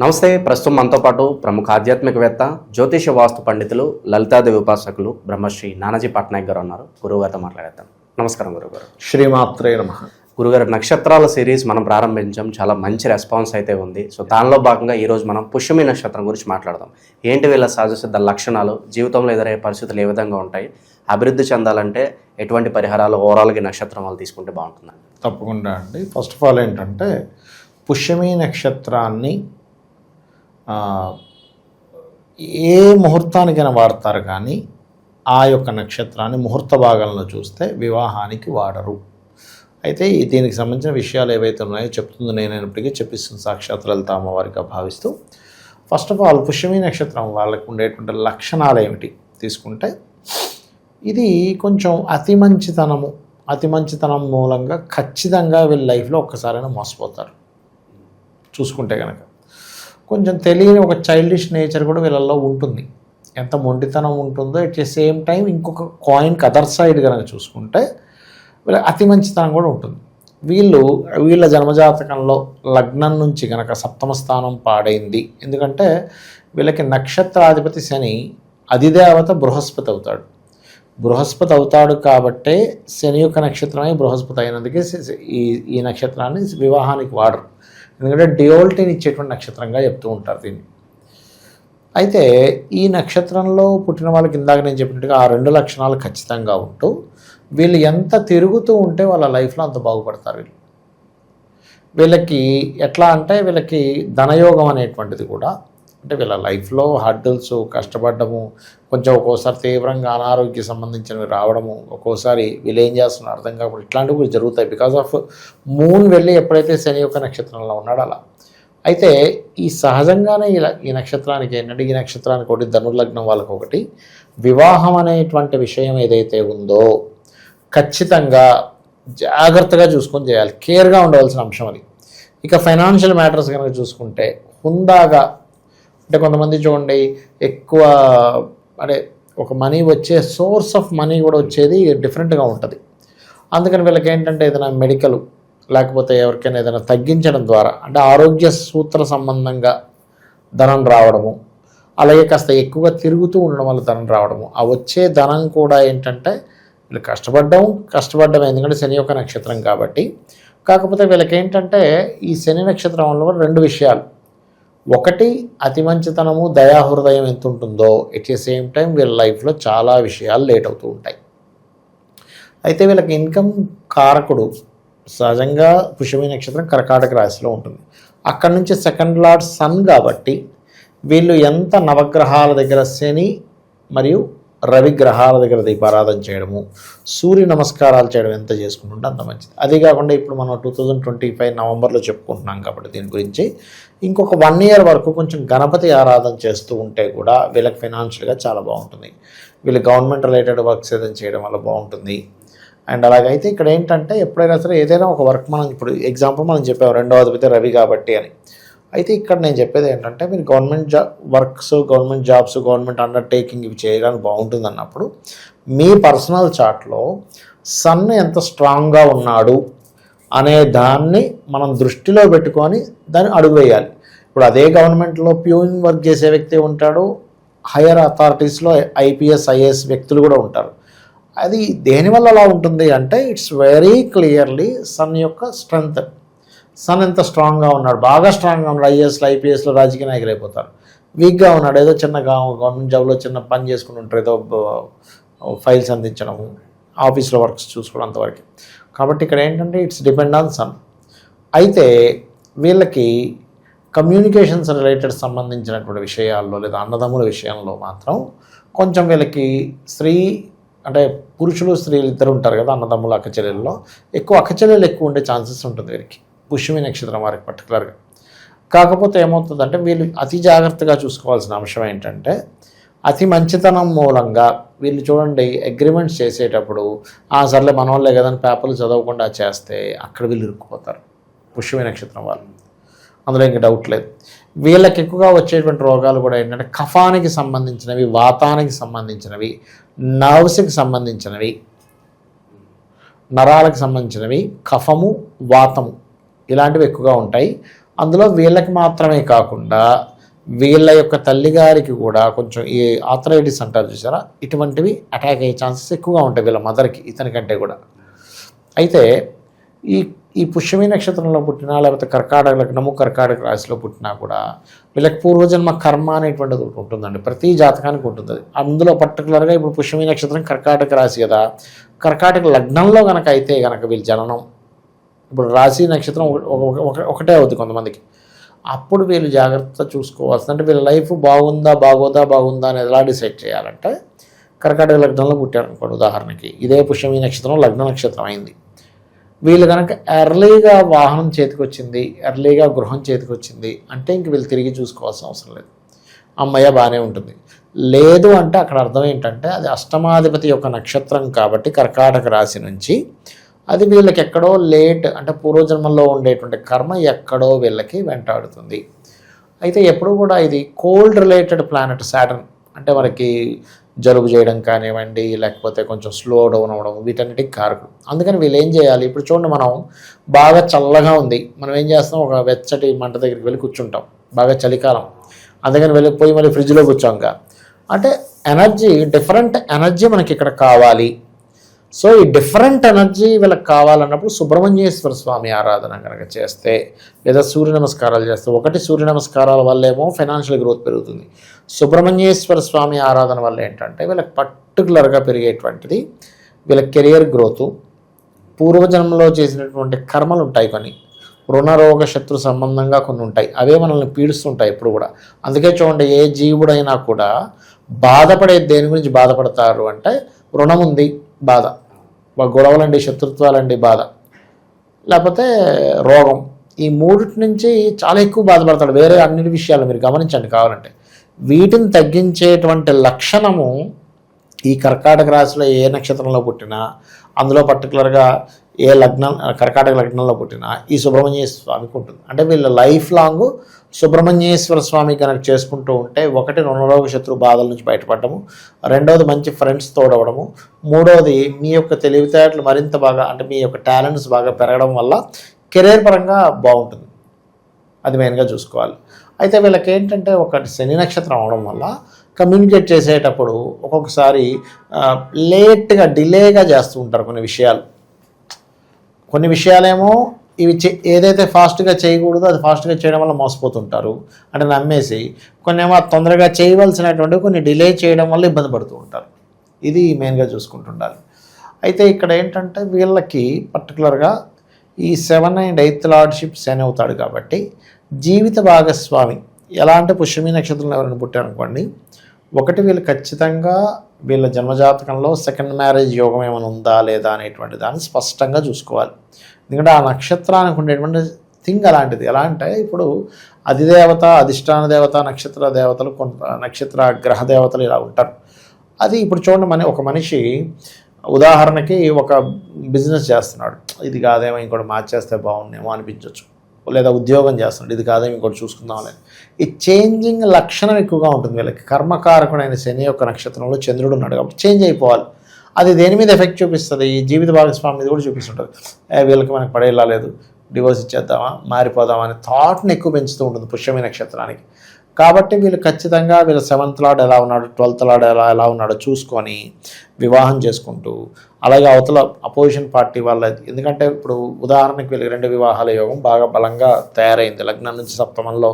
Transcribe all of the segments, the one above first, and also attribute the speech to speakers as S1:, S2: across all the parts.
S1: నమస్తే. ప్రస్తుతం మనతో పాటు ప్రముఖ ఆధ్యాత్మికవేత్త, జ్యోతిష వాస్తు పండితులు, లలితాదేవి ఉపాసకులు బ్రహ్మశ్రీ నానాజీ పట్నాయక్ గారు ఉన్నారు. గురువుగారితో మాట్లాడేద్దాం. నమస్కారం గురుగారు.
S2: శ్రీమాత్రే నమః.
S1: గురుగారు, నక్షత్రాల సిరీస్ మనం ప్రారంభించాం. చాలా మంచి రెస్పాన్స్ అయితే ఉంది. సో దానిలో భాగంగా ఈరోజు మనం పుష్యమి నక్షత్రం గురించి మాట్లాడదాం. ఏంటి వీళ్ళ సహజసిద్ధ లక్షణాలు, జీవితంలో ఎదురయ్యే పరిస్థితులు ఏ విధంగా ఉంటాయి, అభివృద్ధి చెందాలంటే ఎటువంటి పరిహారాలు ఓవరాల్గా నక్షత్రం వాళ్ళు తీసుకుంటే బాగుంటుంది?
S2: తప్పకుండా అండి. ఫస్ట్ ఆఫ్ ఆల్ ఏంటంటే పుష్యమి నక్షత్రాన్ని ఏ ముహూర్తానికైనా వాడతారు, కానీ ఆ యొక్క నక్షత్రాన్ని ముహూర్త భాగంలో చూస్తే వివాహానికి వాడరు. అయితే దీనికి సంబంధించిన విషయాలు ఏవైతే ఉన్నాయో చెప్తుంది నేనైనప్పటికీ చెప్పిస్తుంది సాక్షాత్ లలిత అమ్మవారిగా భావిస్తూ, ఫస్ట్ ఆఫ్ ఆల్ పుష్యమి నక్షత్రం వాళ్ళకు ఉండేటువంటి లక్షణాలు ఏమిటి తీసుకుంటే, ఇది కొంచెం అతి మంచితనం మూలంగా ఖచ్చితంగా వీళ్ళ లైఫ్లో ఒక్కసారైనా మోసపోతారు. చూసుకుంటే కనుక కొంచెం తెలియని ఒక చైల్డిష్ నేచర్ కూడా వీళ్ళల్లో ఉంటుంది. ఎంత మొండితనం ఉంటుందో ఎట్ ది సేమ్ టైం ఇంకొక కాయిన్కి అదర్ సైడ్ కనుక చూసుకుంటే వీళ్ళ అతి మంచితనం కూడా ఉంటుంది. వీళ్ళ జన్మజాతకంలో లగ్నం నుంచి కనుక సప్తమ స్థానం పాడైంది. ఎందుకంటే వీళ్ళకి నక్షత్రాధిపతి శని, అధిదేవత బృహస్పతి అవుతాడు. బృహస్పతి అవుతాడు కాబట్టే శని యొక్క నక్షత్రమే బృహస్పతి అయినందుకే ఈ నక్షత్రాన్ని వివాహానికి వాడరు. ఎందుకంటే డియోల్టీని ఇచ్చేటువంటి నక్షత్రంగా చెప్తూ ఉంటారు దీన్ని. అయితే ఈ నక్షత్రంలో పుట్టిన వాళ్ళకి ఇందాక నేను చెప్పినట్టుగా ఆ రెండు లక్షణాలు ఖచ్చితంగా ఉంటూ వీళ్ళు ఎంత తిరుగుతూ ఉంటే వాళ్ళ లైఫ్లో అంత బాగుపడతారు. వీళ్ళకి ఎట్లా అంటే వీళ్ళకి ధనయోగం అనేటువంటిది కూడా, అంటే వీళ్ళ లైఫ్లో హర్డిల్స్, కష్టపడ్డము, కొంచెం ఒక్కోసారి తీవ్రంగా అనారోగ్య సంబంధించినవి రావడము, ఒక్కోసారి వీళ్ళు ఏం చేస్తున్నారు అర్థం కాకుండా ఇట్లాంటివి కూడా జరుగుతాయి. బికాజ్ ఆఫ్ మూన్ వెళ్ళి ఎప్పుడైతే శని యొక్క నక్షత్రంలో ఉన్నాడో అలా. అయితే ఈ సహజంగానే ఈ నక్షత్రానికి ఏంటంటే, ఈ నక్షత్రానికి ఒకటి, ధనుర్లగ్నం వాళ్ళకి ఒకటి, వివాహం అనేటువంటి విషయం ఏదైతే ఉందో ఖచ్చితంగా జాగ్రత్తగా చూసుకొని చేయాలి. కేర్గా ఉండవలసిన అంశం అది. ఇక ఫైనాన్షియల్ మ్యాటర్స్ కనుక చూసుకుంటే హుందాగా, అంటే కొంతమంది చూడండి ఎక్కువ అంటే ఒక మనీ వచ్చే సోర్స్ ఆఫ్ మనీ కూడా వచ్చేది డిఫరెంట్గా ఉంటుంది. అందుకని వీళ్ళకి ఏంటంటే ఏదైనా మెడికల్ లేకపోతే ఎవరికైనా ఏదైనా తగ్గించడం ద్వారా, అంటే ఆరోగ్య సూత్ర సంబంధంగా ధనం రావడము, అలాగే కాస్త ఎక్కువగా తిరుగుతూ ఉండడం వల్ల ధనం రావడము, ఆ వచ్చే ధనం కూడా ఏంటంటే వీళ్ళు కష్టపడ్డం ఎందుకంటే శని యొక్క నక్షత్రం కాబట్టి. కాకపోతే వీళ్ళకి ఏంటంటే ఈ శని నక్షత్రం వల్ల రెండు విషయాలు, ఒకటి అతి మంచితనము, దయాహృదయం ఎంత ఉంటుందో ఎట్ ది సేమ్ టైం వీళ్ళ లైఫ్లో చాలా విషయాలు లేట్ అవుతూ ఉంటాయి. అయితే వీళ్ళకి ఇన్కమ్ కారకుడు సహజంగా పుష్యమి నక్షత్రం కర్కాటక రాశిలో ఉంటుంది. అక్కడి నుంచి సెకండ్ లార్డ్ సన్ కాబట్టి వీళ్ళు ఎంత నవగ్రహాల దగ్గర శని మరియు రవి గ్రహాల దగ్గర దీపారాధన చేయడము, సూర్య నమస్కారాలు చేయడం ఎంత చేసుకుంటుంటే అంత మంచిది. అదే కాకుండా ఇప్పుడు మనం 2025 నవంబర్లో చెప్పుకుంటున్నాం కాబట్టి దీని గురించి ఇంకొక 1 ఇయర్ వరకు కొంచెం గణపతి ఆరాధన చేస్తూ ఉంటే కూడా వీళ్ళకి ఫైనాన్షియల్గా చాలా బాగుంటుంది. వీళ్ళు గవర్నమెంట్ రిలేటెడ్ వర్క్స్ ఏదైనా చేయడం వల్ల బాగుంటుంది. అండ్ అలాగైతే ఇక్కడ ఏంటంటే ఎప్పుడైనా సరే ఏదైనా ఒక వర్క్, మనం ఇప్పుడు ఎగ్జాంపుల్ మనం చెప్పాము 2వ అధిపతి రవి కాబట్టి అని. అయితే ఇక్కడ నేను చెప్పేది ఏంటంటే మీరు government works, government jobs, government undertaking ఇవి చేయడానికి బాగుంటుంది అన్నప్పుడు మీ పర్సనల్ చార్ట్లో సన్ ఎంత స్ట్రాంగ్గా ఉన్నాడు అనే దాన్ని మనం దృష్టిలో పెట్టుకొని దాన్ని అడుగు వేయాలి. ఇప్పుడు అదే గవర్నమెంట్లో ప్యూన్ వర్క్ చేసే వ్యక్తి ఉంటాడు, హయ్యర్ అథారిటీస్లో ఐపీఎస్, ఐఏఎస్ వ్యక్తులు కూడా ఉంటారు. అది దేనివల్ల అలా ఉంటుంది అంటే ఇట్స్ వెరీ క్లియర్లీ సన్ యొక్క స్ట్రెంగ్త్. సన్ ఎంత స్ట్రాంగ్గా ఉన్నాడు, బాగా స్ట్రాంగ్గా ఉన్నాడు, ఐఏఎస్లో, ఐపీఎస్లో రాజకీయ నాయకులు అయిపోతారు. వీక్గా ఉన్నాడు, ఏదో చిన్న గవర్నమెంట్ జాబ్లో చిన్న పని చేసుకుని ఉంటారు, ఏదో ఫైల్స్ అందించడము, ఆఫీస్లో వర్క్స్ చూసుకోవడం అంతవరకు. కాబట్టి ఇక్కడ ఏంటంటే ఇట్స్ డిపెండ్ ఆన్ సన్. అయితే వీళ్ళకి కమ్యూనికేషన్స్ రిలేటెడ్ సంబంధించినటువంటి విషయాల్లో లేదా అన్నదమ్ముల విషయంలో మాత్రం కొంచెం వీళ్ళకి అంటే పురుషులు స్త్రీలు ఇద్దరు ఉంటారు కదా అన్నదమ్ములు, అక్కచెల్లెల్లో అక్కచెల్లెలు ఎక్కువ ఉండే ఛాన్సెస్ ఉంటుంది వీరికి, పుష్యమి నక్షత్రం వారికి పర్టికులర్గా. కాకపోతే ఏమవుతుందంటే వీళ్ళు అతి జాగ్రత్తగా చూసుకోవాల్సిన అంశం ఏంటంటే అతి మంచితనం మూలంగా వీళ్ళు చూడండి అగ్రిమెంట్స్ చేసేటప్పుడు సర్లే మన వాళ్ళే కదని పేపర్లు చదవకుండా చేస్తే అక్కడ వీళ్ళు ఇరుక్కుపోతారు పుష్యమి నక్షత్రం వాళ్ళు. అందులో ఇంక డౌట్ లేదు. వీళ్ళకి ఎక్కువగా వచ్చేటువంటి రోగాలు కూడా ఏంటంటే కఫానికి సంబంధించినవి, వాతానికి సంబంధించినవి, నర్వ్స్కి సంబంధించినవి, నరాలకు సంబంధించినవి, కఫము, వాతము ఇలాంటివి ఎక్కువగా ఉంటాయి. అందులో వీళ్ళకి మాత్రమే కాకుండా వీళ్ళ యొక్క తల్లిగారికి కూడా కొంచెం ఈ ఆర్థరైటిస్ అంటారు చూసారా, ఇటువంటివి అటాక్ అయ్యే ఛాన్సెస్ ఎక్కువగా ఉంటాయి వీళ్ళ మదర్కి, ఇతనికంటే కూడా. అయితే ఈ ఈ పుష్యమి నక్షత్రంలో పుట్టినా లేకపోతే కర్కాటక లగ్నము కర్కాటక రాశిలో పుట్టినా కూడా వీళ్ళకి పూర్వజన్మ కర్మ అనేటువంటిది ఒకటి ఉంటుందండి, ప్రతి జాతకానికి ఉంటుంది. అందులో పర్టికులర్గా ఇప్పుడు పుష్యమి నక్షత్రం కర్కాటక రాశి కదా, కర్కాటక లగ్నంలో కనుక అయితే కనుక వీళ్ళ జననం, ఇప్పుడు రాశి నక్షత్రం ఒకటే అవుతుంది కొంతమందికి, అప్పుడు వీళ్ళు జాగ్రత్త చూసుకోవాల్సింది. అంటే వీళ్ళ లైఫ్ బాగుందా అనేది ఎలా డిసైడ్ చేయాలంటే, కర్కాటక లగ్నంలో పుట్టారనుకోండి ఉదాహరణకి, ఇదే పుష్యమి నక్షత్రం లగ్న నక్షత్రం అయింది, వీళ్ళు కనుక ఎర్లీగా వాహనం చేతికి వచ్చింది, ఎర్లీగా గృహం చేతికి వచ్చింది అంటే ఇంక వీళ్ళు తిరిగి చూసుకోవాల్సిన అవసరం లేదు, అమ్మయ్య బాగానే ఉంటుంది. లేదు అంటే అక్కడ అర్థం ఏంటంటే అది అష్టమాధిపతి యొక్క నక్షత్రం కాబట్టి కర్కాటక రాశి నుంచి అది వీళ్ళకి ఎక్కడో లేట్ అంటే పూర్వజన్మల్లో ఉండేటువంటి కర్మ ఎక్కడో వీళ్ళకి వెంటాడుతుంది. అయితే ఎప్పుడు కూడా ఇది కోల్డ్ రిలేటెడ్ ప్లానెట్ సాటర్న్, అంటే మనకి జలుబు చేయడం కానివ్వండి, లేకపోతే కొంచెం స్లో డౌన్ అవ్వడం, వీటన్నిటికి కారకుడు. అందుకని వీళ్ళు ఏం చేయాలి, ఇప్పుడు చూడండి మనం బాగా చల్లగా ఉంది, మనం ఏం చేస్తాం, ఒక వెచ్చటి మంట దగ్గరికి వెళ్ళి కూర్చుంటాం, బాగా చలికాలం, అందుకని వెళ్ళిపోయి మళ్ళీ ఫ్రిడ్జ్లో కూర్చోంగా, అంటే ఎనర్జీ డిఫరెంట్ ఎనర్జీ మనకి ఇక్కడ కావాలి. సో ఈ డిఫరెంట్ ఎనర్జీ వీళ్ళకి కావాలన్నప్పుడు సుబ్రహ్మణ్యేశ్వర స్వామి ఆరాధన కనుక చేస్తే, లేదా సూర్య నమస్కారాలు చేస్తే, ఒకటి సూర్య నమస్కారాల వల్ల ఏమో ఫైనాన్షియల్ గ్రోత్ పెరుగుతుంది, సుబ్రహ్మణ్యేశ్వర స్వామి ఆరాధన వల్ల ఏంటంటే వీళ్ళకి పర్టికులర్గా పెరిగేటువంటిది వీళ్ళ కెరియర్ గ్రోతు, పూర్వజన్మలో చేసినటువంటి కర్మలు ఉంటాయి కొన్ని, రుణరోగ శత్రు సంబంధంగా కొన్ని ఉంటాయి, అవే మనల్ని పీడిస్తుంటాయి ఎప్పుడు కూడా. అందుకే చూడండి, ఏ జీవుడైనా కూడా బాధపడే దేని గురించి బాధపడతారు అంటే, రుణం ఉంది బాధ, గొడవలండి, శత్రుత్వాలండి బాధ, లేకపోతే రోగం, ఈ మూడిటి నుంచి చాలా ఎక్కువ బాధపడతాడు. వేరే అన్ని విషయాలు మీరు గమనించండి కావాలంటే. వీటిని తగ్గించేటువంటి లక్షణము ఈ కర్కాటక రాశిలో ఏ నక్షత్రంలో పుట్టినా, అందులో పర్టికులర్గా ఏ లగ్నం కర్కాటక లగ్నంలో పుట్టినా ఈ సుబ్రహ్మణ్యేశ్వర స్వామికి ఉంటుంది. అంటే వీళ్ళ లైఫ్ లాంగ్ సుబ్రహ్మణ్యేశ్వర స్వామి కనుక చేసుకుంటూ ఉంటే, ఒకటి రుణరోగ శత్రు బాధల నుంచి బయటపడము, రెండవది మంచి ఫ్రెండ్స్ తోడవడము, మూడవది మీ యొక్క తెలివితేటలు మరింత బాగా, అంటే మీ యొక్క టాలెంట్స్ బాగా పెరగడం వల్ల కెరీర్ పరంగా బాగుంటుంది. అది మెయిన్గా చూసుకోవాలి. అయితే వీళ్ళకి ఏంటంటే ఒకటి శని నక్షత్రం అవడం వల్ల కమ్యూనికేట్ చేసేటప్పుడు ఒక్కొక్కసారి లేట్గా డిలేగా చేస్తూ ఉంటారు కొన్ని విషయాలేమో ఇవి ఏదైతే ఫాస్ట్గా చేయకూడదో అది ఫాస్ట్గా చేయడం వల్ల మోసపోతుంటారు, అంటే నమ్మేసి. కొన్ని ఏమో తొందరగా చేయవలసినటువంటి కొన్ని డిలే చేయడం వల్ల ఇబ్బంది పడుతూ ఉంటారు. ఇది మెయిన్గా చూసుకుంటుండాలి. అయితే ఇక్కడ ఏంటంటే వీళ్ళకి పర్టికులర్గా ఈ 7 and 8th లార్డ్షిప్ శని అవుతాడు కాబట్టి జీవిత భాగస్వామి ఎలా అంటే పుష్యమి నక్షత్రంలో ఎవరైనా పుట్టారనుకోండి, ఒకటి వీళ్ళు ఖచ్చితంగా వీళ్ళ జన్మజాతకంలో సెకండ్ మ్యారేజ్ యోగం ఏమైనా ఉందా లేదా అనేటువంటి దాన్ని స్పష్టంగా చూసుకోవాలి. ఎందుకంటే ఆ నక్షత్రానికి ఉండేటువంటి థింగ్ అలాంటిది. ఎలా అంటే ఇప్పుడు అధిదేవత, అధిష్టాన దేవత, నక్షత్ర దేవతలు, కొంత నక్షత్ర గ్రహ దేవతలు ఇలా ఉంటారు. అది ఇప్పుడు చూడండి, ఒక మనిషి ఉదాహరణకి ఒక బిజినెస్ చేస్తున్నాడు, ఇది కాదేమో ఇంకోటి మార్చేస్తే బాగుండేమో అనిపించవచ్చు, లేదా ఉద్యోగం చేస్తున్నాడు, ఇది కాదేమో ఇంకోటి చూసుకుందామని. ఈ చేంజింగ్ లక్షణం ఎక్కువగా ఉంటుంది వీళ్ళకి. కర్మకారకుడైన శని యొక్క నక్షత్రంలో చంద్రుడు ఉన్నాడు కాబట్టి చేంజ్ అయిపోవాలి. అది దేని మీద ఎఫెక్ట్ చూపిస్తుంది, జీవిత భాగస్వామి మీద కూడా చూపిస్తుంటుంది. వీళ్ళకి మనకు పడేలా లేదు, డివోర్స్ ఇచ్చేద్దామా, మారిపోదామా అనే థాట్ని ఎక్కువ పెంచుతూ ఉంటుంది పుష్యమి నక్షత్రానికి. కాబట్టి వీళ్ళు ఖచ్చితంగా వీళ్ళ 7th లార్డ్ ఎలా ఉన్నాడు, 12th లార్డ్ ఎలా ఉన్నాడో చూసుకొని వివాహం చేసుకుంటూ, అలాగే అవతల అపోజిషన్ పార్టీ వాళ్ళ, ఎందుకంటే ఇప్పుడు ఉదాహరణకి వీళ్ళకి 2 వివాహాల యోగం బాగా బలంగా తయారైంది. లగ్నం నుంచి సప్తమంలో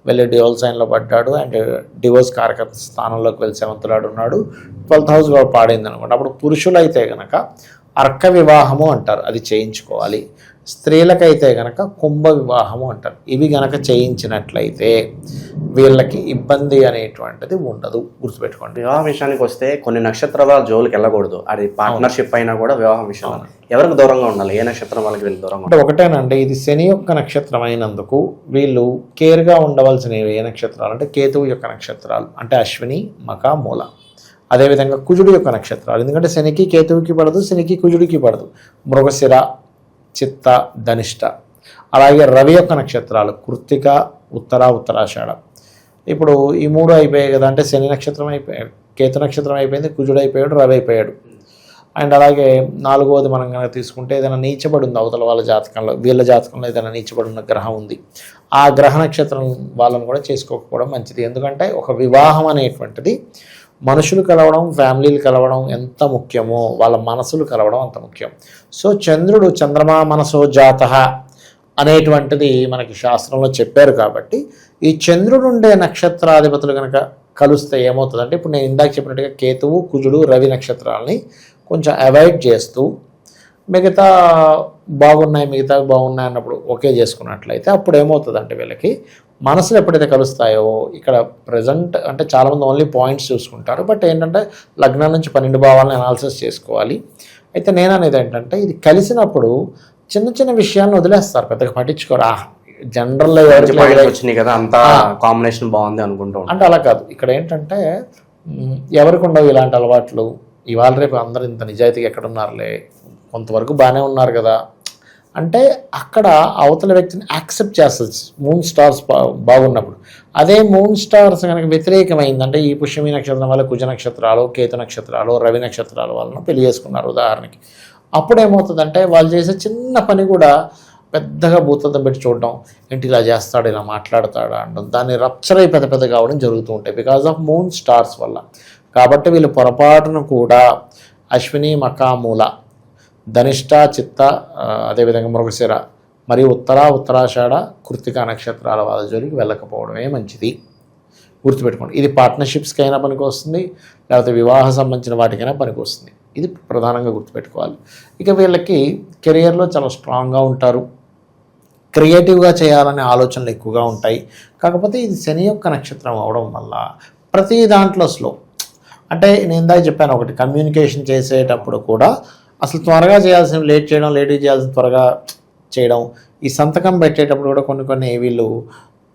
S2: వెళ్ళి డివోల్ సైన్లో పడ్డాడు, అండ్ డివోర్స్ కారక స్థానంలోకి వెళ్ళి 7th లార్డ్ ఉన్నాడు, 12th హౌస్ పాడైంది అనమాట. అప్పుడు పురుషులైతే కనుక అర్క వివాహము అంటారు, అది చేయించుకోవాలి. స్త్రీలకైతే కనుక కుంభ వివాహము అంటారు. ఇవి గనక చేయించినట్లయితే వీళ్ళకి ఇబ్బంది అనేటువంటిది ఉండదు, గుర్తుపెట్టుకోండి.
S1: వివాహ విషయానికి వస్తే కొన్ని నక్షత్రాల జోలికి వెళ్ళకూడదు, అది పార్ట్నర్షిప్ అయినా కూడా వివాహం విషయంలో ఎవరికి దూరంగా ఉండాలి, ఏ నక్షత్రం వాళ్ళకి వీళ్ళు దూరంగా
S2: అంటే ఒకటేనండి, ఇది శని యొక్క నక్షత్రం అయినందుకు వీళ్ళు కేర్గా ఉండవలసినవి ఏ నక్షత్రాలు అంటే కేతువు యొక్క నక్షత్రాలు, అంటే అశ్విని, మక, మూల. అదేవిధంగా కుజుడు యొక్క నక్షత్రాలు, ఎందుకంటే శనికి కేతువుకి పడదు, శనికి కుజుడికి పడదు, మృగశిర, చిత్త, ధనిష్ట. అలాగే రవి యొక్క నక్షత్రాలు కృత్తిక, ఉత్తర, ఉత్తరాషాఢ. ఇప్పుడు ఈ 3 అయిపోయాయి కదా, అంటే శని నక్షత్రం అయిపోయాడు, కేతు నక్షత్రం అయిపోయింది, కుజుడు అయిపోయాడు, రవి అయిపోయాడు. అండ్ అలాగే నాలుగవది మనం కనుక తీసుకుంటే ఏదైనా నీచబడి ఉంది అవతల వాళ్ళ జాతకంలో, వీళ్ళ జాతకంలో ఏదైనా నీచబడి ఉన్న గ్రహం ఉంది, ఆ గ్రహ నక్షత్రం వాళ్ళని కూడా చేసుకోకపోవడం మంచిది. ఎందుకంటే ఒక వివాహం అనేటువంటిది మనుషులు కలవడం, ఫ్యామిలీలు కలవడం ఎంత ముఖ్యమో వాళ్ళ మనసులు కలవడం అంత ముఖ్యం. సో చంద్రుడు చంద్రమా మనసో జాతః అనేటువంటిది మనకి శాస్త్రంలో చెప్పారు. కాబట్టి ఈ చంద్రుడు ఉండే నక్షత్రాధిపతులు కనుక కలిస్తే ఏమవుతుందంటే, ఇప్పుడు నేను ఇందాక చెప్పినట్టుగా కేతువు, కుజుడు, రవి నక్షత్రాలని కొంచెం అవాయిడ్ చేస్తూ మిగతా బాగున్నాయి అన్నప్పుడు ఓకే చేసుకున్నట్లయితే అప్పుడు ఏమవుతుందంటే వీళ్ళకి మనసులు ఎప్పుడైతే కలుస్తాయో, ఇక్కడ ప్రజెంట్ అంటే చాలామంది ఓన్లీ పాయింట్స్ చూసుకుంటారు, బట్ ఏంటంటే లగ్నం నుంచి 12 భావాలను అనాలిసిస్ చేసుకోవాలి. అయితే నేను అనేది ఏంటంటే ఇది కలిసినప్పుడు చిన్న చిన్న విషయాలను వదిలేస్తారు, పెద్దగా పట్టించుకోరు. జనరల్లో
S1: వచ్చినాయి కదా అంతా కాంబినేషన్ బాగుంది అనుకుంటూ
S2: అంటే అలా కాదు. ఇక్కడ ఏంటంటే ఎవరికి ఉండవు ఇలాంటి అలవాట్లు. ఇవాళ రేపు అందరూ ఇంత నిజాయితీగా ఎక్కడున్నారులే, కొంతవరకు బాగానే ఉన్నారు కదా అంటే అక్కడ అవతల వ్యక్తిని యాక్సెప్ట్ చేస్తుంది మూన్ స్టార్స్ బాగున్నప్పుడు. అదే మూన్ స్టార్స్ కనుక వ్యతిరేకమైందంటే, ఈ పుష్యమి నక్షత్రం వల్ల కుజ నక్షత్రాలు, కేతు నక్షత్రాలు, రవి నక్షత్రాల వలన పెళ్లి చేసుకున్నారు ఉదాహరణకి, అప్పుడు ఏమవుతుందంటే వాళ్ళు చేసే చిన్న పని కూడా పెద్దగా భూతద్దం పెట్టి చూడడం, ఏంటి ఇలా చేస్తాడు, ఇలా మాట్లాడతాడా అనడం, దాన్ని రప్చర్ అయి పెద్ద కావడం జరుగుతూ ఉంటాయి బికాజ్ ఆఫ్ మూన్ స్టార్స్ వల్ల. కాబట్టి వీళ్ళు పొరపాటును కూడా అశ్విని, మఖామూల, ధనిష్ట, చిత్త, అదేవిధంగా మృగశిర మరియు ఉత్తరాషాఢ, కృత్తికా నక్షత్రాల వాళ్ళ జోలికి వెళ్ళకపోవడమే మంచిది. గుర్తుపెట్టుకోండి, ఇది పార్ట్నర్షిప్స్కి అయినా పనికి వస్తుంది, లేకపోతే వివాహ సంబంధించిన వాటికైనా పనికి వస్తుంది. ఇది ప్రధానంగా గుర్తుపెట్టుకోవాలి. ఇక వీళ్ళకి కెరియర్లో చాలా స్ట్రాంగ్గా ఉంటారు, క్రియేటివ్గా చేయాలనే ఆలోచనలు ఎక్కువగా ఉంటాయి. కాకపోతే ఇది శని యొక్క నక్షత్రం అవడం వల్ల ప్రతి దాంట్లో స్లో. అంటే నేను ఇందాక చెప్పాను, ఒకటి కమ్యూనికేషన్ చేసేటప్పుడు కూడా అసలు త్వరగా చేయాల్సిన లేట్ చేయడం, లేట్గా చేయాల్సిన త్వరగా చేయడం, ఈ సంతకం పెట్టేటప్పుడు కూడా కొన్ని వీళ్ళు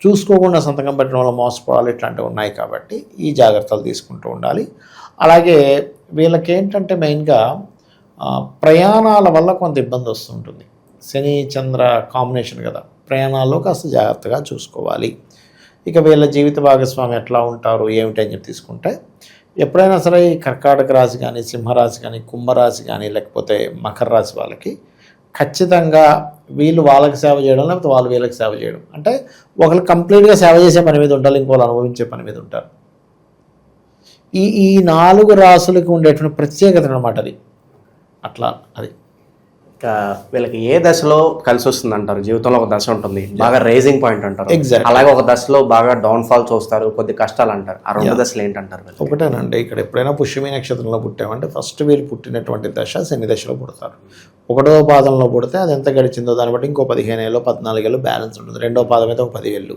S2: చూసుకోకుండా సంతకం పెట్టడం వల్ల మోసపోవాలి, ఇట్లాంటివి ఉన్నాయి. కాబట్టి ఈ జాగ్రత్తలు తీసుకుంటూ ఉండాలి. అలాగే వీళ్ళకి ఏంటంటే మెయిన్గా ప్రయాణాల వల్ల కొంత ఇబ్బంది వస్తుంటుంది. శని చంద్ర కాంబినేషన్ కదా, ప్రయాణాల్లో కాస్త జాగ్రత్తగా చూసుకోవాలి. ఇక వీళ్ళ జీవిత భాగస్వామి ఎట్లా ఉంటారు ఏమిటి అని చెప్పి తీసుకుంటే, ఎప్పుడైనా సరే ఈ కర్కాటక రాశి కానీ, సింహరాశి కానీ, కుంభరాశి కానీ, లేకపోతే మకర రాశి వాళ్ళకి ఖచ్చితంగా వీళ్ళు వాళ్ళకి సేవ చేయడం, లేకపోతే వాళ్ళు వీళ్ళకి సేవ చేయడం. అంటే ఒకరు కంప్లీట్గా సేవ చేసే పని మీద ఉంటారు, ఇంకోళ్ళు అనుభవించే పని మీద ఉంటారు. ఈ 4 రాసులకు ఉండేటువంటి ప్రత్యేకత అనమాట అది. అట్లా అది
S1: వీళ్ళకి ఏ దశలో కలిసి వస్తుంది అంటారు? జీవితంలో ఒక దశ ఉంటుంది, బాగా రేజింగ్ పాయింట్ అంటారు,
S2: ఎగ్జాక్ట్.
S1: అలాగే ఒక దశలో బాగా డౌన్ ఫాల్ చూస్తారు, కొద్ది కష్టాలు అంటారు. ఆ 2 దశలు ఏంటంటారు?
S2: ఒకటేనండి, ఇక్కడ ఎప్పుడైనా పుష్యమి నక్షత్రంలో పుట్టామంటే ఫస్ట్ వీళ్ళు పుట్టినటువంటి దశ శని దశలో పుడతారు. 1వ పాదంలో పుడితే అది ఎంత గడిచిందో దాన్ని బట్టి ఇంకో 15 ఏళ్ళు 14 ఏళ్ళు బ్యాలెన్స్ ఉంటుంది. 2వ పాదం అయితే ఒక 10 ఏళ్ళు,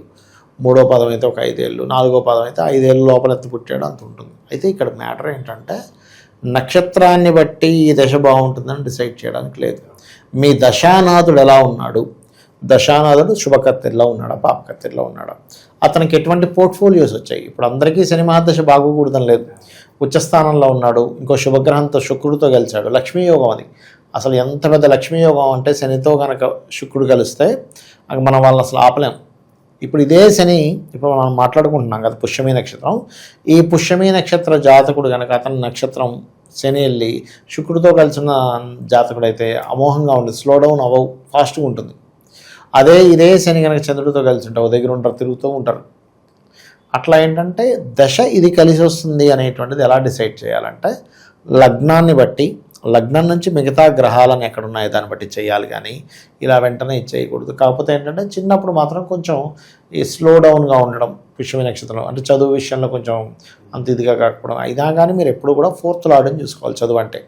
S2: 3వ పాదం అయితే ఒక 5 ఏళ్ళు, 4వ పాదం అయితే 5 ఏళ్ళ లోపల ఎంత పుట్టాడో అంత ఉంటుంది. అయితే ఇక్కడ మ్యాటర్ ఏంటంటే నక్షత్రాన్ని బట్టి ఈ దశ బాగుంటుందని డిసైడ్ చేయడానికి లేదు. మీ దశానాథుడు ఎలా ఉన్నాడు, దశానాథుడు శుభకత్తిరిలో ఉన్నాడా, పాపకత్తిరిలో ఉన్నాడా, అతనికి ఎటువంటి పోర్ట్ఫోలియోస్ వచ్చాయి. ఇప్పుడు అందరికీ శని మహాదశ బాగోకూడదని లేదు. ఉచ్చస్థానంలో ఉన్నాడు, ఇంకో శుభగ్రహంతో శుక్రుడితో కలిశాడు, లక్ష్మీయోగం అది. అసలు ఎంత పెద్ద లక్ష్మీయోగం అంటే శనితో కనుక శుక్రుడు కలిస్తే మనం వాళ్ళని అసలు ఆపలేం. ఇప్పుడు ఇదే శని, ఇప్పుడు మనం మాట్లాడుకుంటున్నాం కదా పుష్యమి నక్షత్రం, ఈ పుష్యమి నక్షత్ర జాతకుడు కనుక అతని నక్షత్రం శని వెళ్ళి శుక్రుడితో కలిసిన జాతకుడు అయితే అమోఘంగా ఉంటుంది, స్లో డౌన్ అవ్వవు, ఫాస్ట్గా ఉంటుంది. అదే ఇదే శని కనుక చంద్రుడితో కలిసి ఉంటారు, దగ్గర ఉంటారు, తిరుగుతూ ఉంటారు. అట్లా ఏంటంటే దశ ఇది కలిసి వస్తుంది అనేటువంటిది ఎలా డిసైడ్ చేయాలంటే లగ్నాన్ని బట్టి, లగ్నం నుంచి మిగతా గ్రహాలను ఎక్కడున్నాయో దాన్ని బట్టి చేయాలి, కానీ ఇలా వెంటనే చేయకూడదు. కాకపోతే ఏంటంటే చిన్నప్పుడు మాత్రం కొంచెం ఈ స్లో డౌన్గా ఉండడం పుష్యమి నక్షత్రం, అంటే చదువు విషయంలో కొంచెం అంత ఇదిగా కాకపోవడం అయినా కానీ మీరు ఎప్పుడు కూడా 4th లార్డ్ని చూసుకోవాలి చదువు అంటే.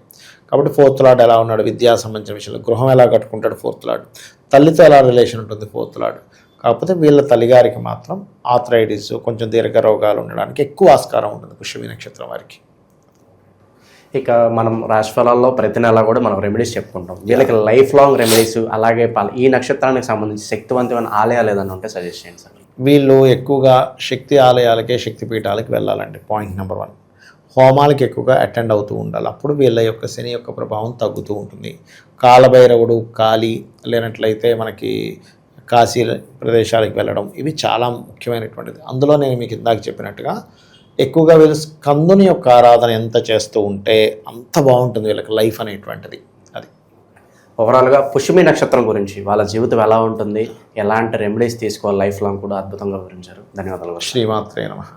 S2: కాబట్టి 4th లార్డ్ ఎలా ఉన్నాడు, విద్యా సంబంధించిన విషయంలో, గృహం ఎలా కట్టుకుంటాడు 4th లార్డ్, తల్లితో ఎలా రిలేషన్ ఉంటుంది 4th లార్డ్. కాకపోతే వీళ్ళ తల్లిగారికి మాత్రం ఆర్థరైటిస్, కొంచెం దీర్ఘ రోగాలు ఉండడానికి ఎక్కువ ఆస్కారం ఉంటుంది పుష్యమి నక్షత్రం వారికి.
S1: ఇక మనం రాశిఫలాల్లో ప్రతి నెల కూడా మనం రెమెడీస్ చెప్పుకుంటాం. వీళ్ళకి లైఫ్ లాంగ్ రెమెడీస్, అలాగే ఈ నక్షత్రానికి సంబంధించి శక్తివంతమైన ఆలయాలు ఏదైనా ఉంటే సజెస్ట్ చేయండి సార్.
S2: వీళ్ళు ఎక్కువగా శక్తి ఆలయాలకే, శక్తిపీఠాలకి వెళ్ళాలండి. Point number 1. హోమాలకి ఎక్కువగా అటెండ్ అవుతూ ఉండాలి, అప్పుడు వీళ్ళ యొక్క శని యొక్క ప్రభావం తగ్గుతూ ఉంటుంది. కాలభైరవుడు, కాళీ, లేనట్లయితే మనకి కాశీ ప్రదేశాలకు వెళ్ళడం, ఇవి చాలా ముఖ్యమైనటువంటిది. అందులో నేను మీకు ఇందాక చెప్పినట్టుగా ఎక్కువగా వీళ్ళు స్కందుని యొక్క ఆరాధన ఎంత చేస్తూ ఉంటే అంత బాగుంటుంది వీళ్ళకి లైఫ్ అనేటువంటిది. అది
S1: ఓవరాల్గా పుష్యమి నక్షత్రం గురించి వాళ్ళ జీవితం ఎలా ఉంటుంది, ఎలాంటి రెమెడీస్ తీసుకోవాలి లైఫ్ లాంగ్ కూడా అద్భుతంగా వివరించారు. ధన్యవాదాలు.
S2: శ్రీమాత్రే నమః.